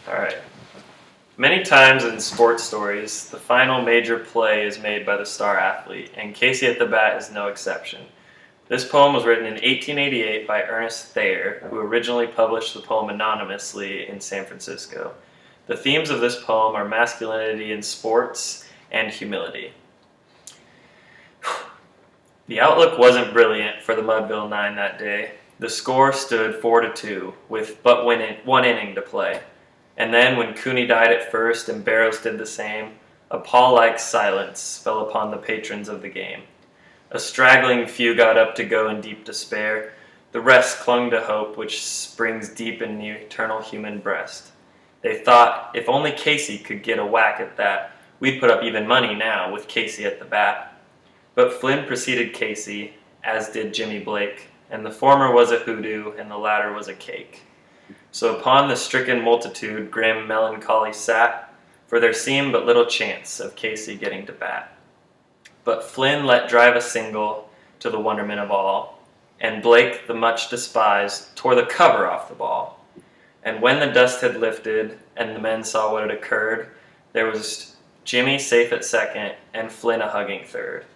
All right. Many times in sports stories, the final major play is made by the star athlete, and Casey at the Bat is no exception. This poem was written in 1888 by Ernest Thayer, who originally published the poem anonymously in San Francisco. The themes of this poem are masculinity in sports and humility. The outlook wasn't brilliant for the Mudville Nine that day. The score stood 4-2, with but one inning to play. And then, when Cooney died at first and Barrows did the same, a pall-like silence fell upon the patrons of the game. A straggling few got up to go in deep despair. The rest clung to hope which springs deep in the eternal human breast. They thought, if only Casey could get a whack at that, we'd put up even money now with Casey at the bat. But Flynn preceded Casey, as did Jimmy Blake, and the former was a hoodoo and the latter was a cake. So upon the stricken multitude grim melancholy sat, for there seemed but little chance of Casey getting to bat. But Flynn let drive a single to the wonderment of all, and Blake, the much despised, tore the cover off the ball. And when the dust had lifted and the men saw what had occurred, there was Jimmy safe at second and Flynn a hugging third.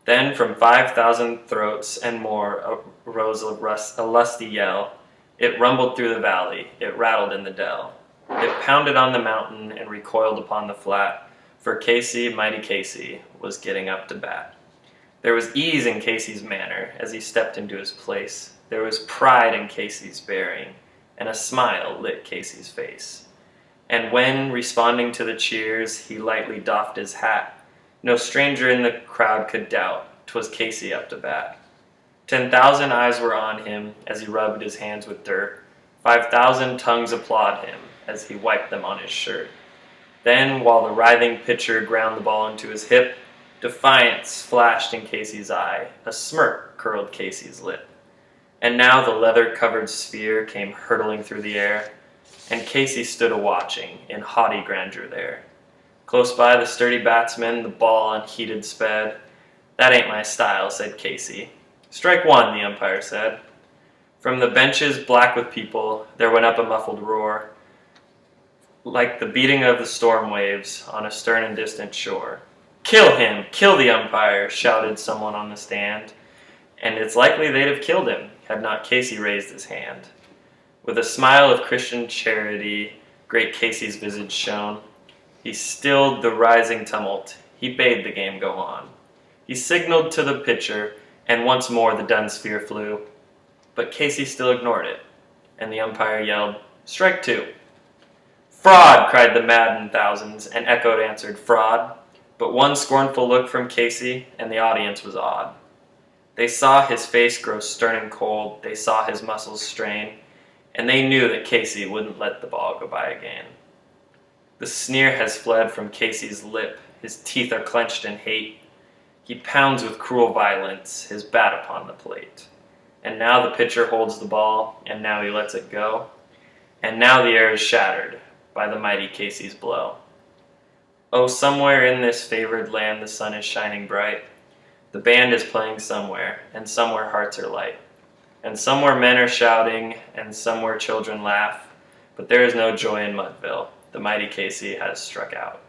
Then from 5,000 throats and more arose a lusty yell. It rumbled through the valley, it rattled in the dell. It pounded on the mountain and recoiled upon the flat, for Casey, mighty Casey, was getting up to bat. There was ease in Casey's manner as he stepped into his place. There was pride in Casey's bearing, and a smile lit Casey's face. And when, responding to the cheers, he lightly doffed his hat, no stranger in the crowd could doubt 'twas Casey up to bat. 10,000 eyes were on him as he rubbed his hands with dirt. 5,000 tongues applaud him as he wiped them on his shirt. Then, while the writhing pitcher ground the ball into his hip, defiance flashed in Casey's eye, a smirk curled Casey's lip. And now the leather-covered sphere came hurtling through the air, and Casey stood a-watching in haughty grandeur there. Close by the sturdy batsman, the ball unheeded sped. "That ain't my style," said Casey. "Strike one," the umpire said. From the benches black with people, there went up a muffled roar, like the beating of the storm waves on a stern and distant shore. "Kill him! Kill the umpire!" shouted someone on the stand, and it's likely they'd have killed him had not Casey raised his hand. With a smile of Christian charity, great Casey's visage shone. He stilled the rising tumult. He bade the game go on. He signaled to the pitcher, and once more the dun sphere flew. But Casey still ignored it, and the umpire yelled, "Strike two." "Fraud!" cried the maddened thousands, and echoed answered, "Fraud." But one scornful look from Casey, and the audience was awed. They saw his face grow stern and cold, they saw his muscles strain, and they knew that Casey wouldn't let the ball go by again. The sneer has fled from Casey's lip, his teeth are clenched in hate. He pounds with cruel violence his bat upon the plate. And now the pitcher holds the ball, and now he lets it go. And now the air is shattered by the mighty Casey's blow. Oh, somewhere in this favored land the sun is shining bright. The band is playing somewhere, and somewhere hearts are light. And somewhere men are shouting, and somewhere children laugh. But there is no joy in Mudville. The mighty Casey has struck out.